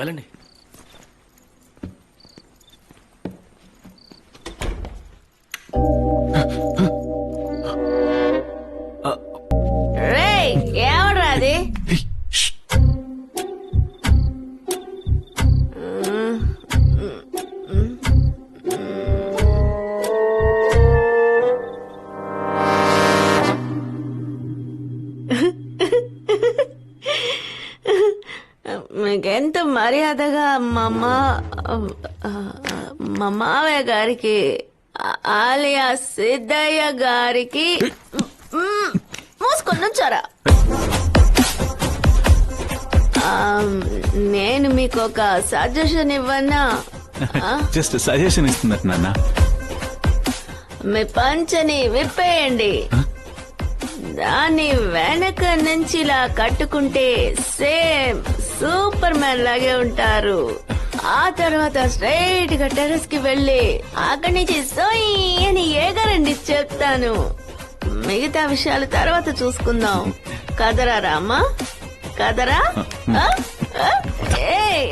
వెళ్ళండి. రేయ్, ఎవడ్రా అది? మీకెంత మర్యాదగా మా మావయ్య గారికి ఆలియా సిద్ధయ్య గారికి మూసుకొని నుంచారా? నేను మీకు ఒక సజెషన్ ఇవ్వనా? జస్ట్ సజెషన్ ఇస్తున్నట్టు నాన్న. మీ పంచని విప్పేయండి. దాన్ని వెనక నుంచి ఇలా కట్టుకుంటే సేమ్ సూపర్ మ్యాన్ లాగే ఉంటారు. ఆ తర్వాత స్ట్రైట్ గా టెర్రస్ కి వెళ్ళి అక్కడి నుంచి సోయి అని ఎగరండి చెప్తాను. మిగతా విషయాలు తర్వాత చూసుకుందాం. కదరా రామా, కదరా. ఏయ్